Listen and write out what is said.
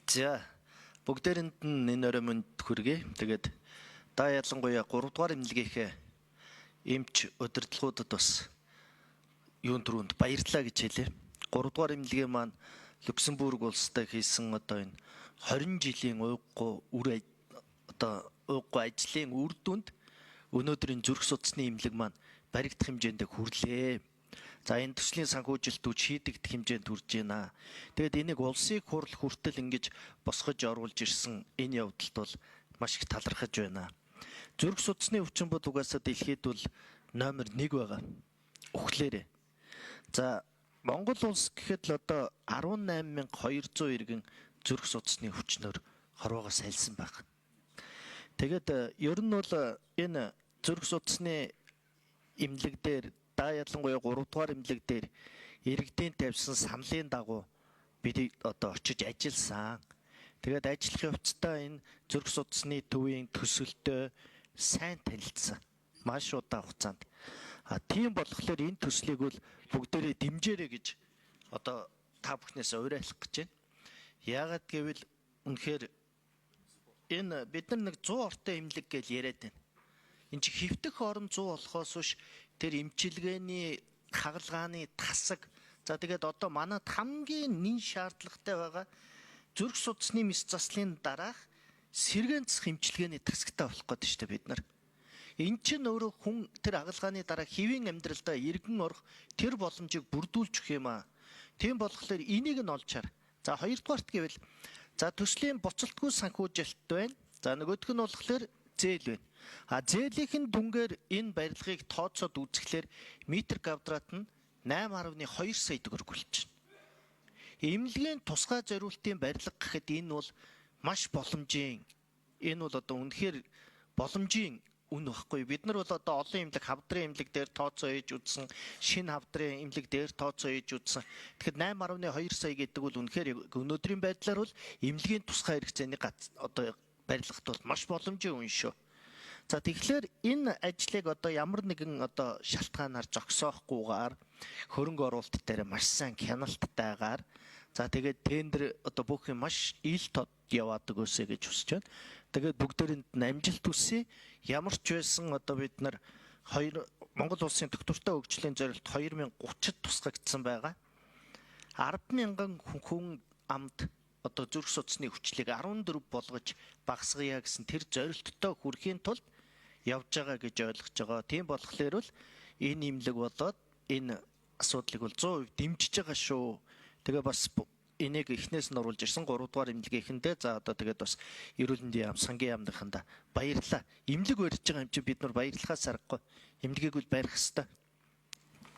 За бүгдээрэнд нь энэ өрөөмөнд хүргэе. Тэгээд та ялангуяа 3 дугаар эмнэлгийнхээ эмч удирдлагуудад бас юун түрүүнд баярлалаа гэж хэлээ. 3 дугаар эмнэлгийн маань Люксембург улстай хийсэн одоо энэ 20 жилийн уйггүй ажлын үр дүнд өнөөдрийн зүрх судасны эмнэлэг маань баригдах хэмжээнд хүрлээ. За энэ төслийн санхүүжилтүүд шийдэгдэх хэмжээнд хүрж байна. Тэгээд энийг улсыг хурал хүртэл ингэж босгож оруулж ирсэн энэ явдалд бол маш их талархаж байна. Зүрх судасны өвчин бод угаасаа дэлхийд бол номер 1 байгаа. Үхлээрээ. За Монгол улс гэхэд л одоо 18200 иргэн зүрх судасны өвчнөр хорвоогоо сайлсан байна. Тэгээд ер нь бол энэ зүрх судасны эмнэлэг дээр та ялангуяа 3 дугаар эмнэлэг дээр иргэдийн тавьсан саналын дагуу бид одоо очиж ажилласан. Тэгээд ажиллах явцдаа энэ зүрх судасны төвийн төсөлтөө сайн танилцсан. Маш удаан хугацаанд. Тийм болохоор энэ төслийг бол бүгдээрээ дэмжээрэй гэж одоо та бүхнээс уриалах гэж байна. Яагаад гэвэл үнэхээр энэ бид нар нэг 100 ортой эмнэлэг гэж яриад байна. Энд чи хэвтэх орон 100 болохоос биш тэр эмчилгээний хагалгааны тасаг. За тэгээд одоо манад хамгийн нэн шаардлагатай байгаа зүрх судасны мэс заслын дараах сэргээнцэх эмчилгээний тасагтай болох гэдэг шүү дээ бид нар. Энд чинь өөрөө хүн тэр хагалгааны дараа хэвийн амьдралдаа иргэн орох тэр боломжийг бүрдүүлж өгөх юм аа. Тийм болохоор энийг нь олж чар. За хоёрдугаарт гэвэл за төслийн боцолтгүй санхүүжилт байна. За нөгөөх нь болохоор зээл байна. Зээлийн дүнгээр энэ барилгыг тооцоод үзэхлээр метр квадрат нь 8.2 сая төгрөг болж байна. Эмнэлгийн тусгай зориултын барилга гэхэд энэ бол маш боломжийн. Энэ бол одоо үнэхээр боломжийн үн багхгүй. Бид нар бол одоо олон эмнэлэг, хавдрын эмнэлэг дээр тооцоо хийж үзсэн, шинэ хавдрын эмнэлэг дээр тооцоо хийж үзсэн. Тэгэхээр 8.2 сая гэдэг бол үнэхээр өнөөдрийн байдлаар бол эмнэлгийн тусгай хэрэгцээний одоо барилгад бол маш боломжийн үн шүү. За тэгэхээр энэ ажлыг одоо ямар нэгэн одоо шалтгаанаар зогсоохгүйгээр хөрөнгө оруулалт дээр маш сайн хяналттайгаар за тэгээд тендер одоо бүх юм маш ил тод яваадаг өсөө гэж хүсэж байна. Тэгээд бүгдээрэнд нь амжилт хүсье. Ямар ч байсан одоо бид нар Монгол улсын доктортой хөгжлийн зорилт 2030-д тусгагдсан байгаа. 10,000 хүн амд одоо зүрх судасны хүчлийг 14 болгож багасгая гэсэн тэр зорилттой хүрэхийн тулд явж байгаа гэж ойлгож байгаа. Тийм болохоор л энэ имлэг болоод энэ асуудлыг бол 100% дэмжиж байгаа шүү. Тэгээ бас энийг эхнээс нь оруулж ирсэн 3 дугаар имлэгийнхэндээ за одоо тэгээд бас эрүүл мэндийн яам, сангийн яамныханда баярлалаа. Имлэг барьж байгаа юм чи бид нар баярлахаас аргагүй. Имлэгийг бол барих хэрэгтэй.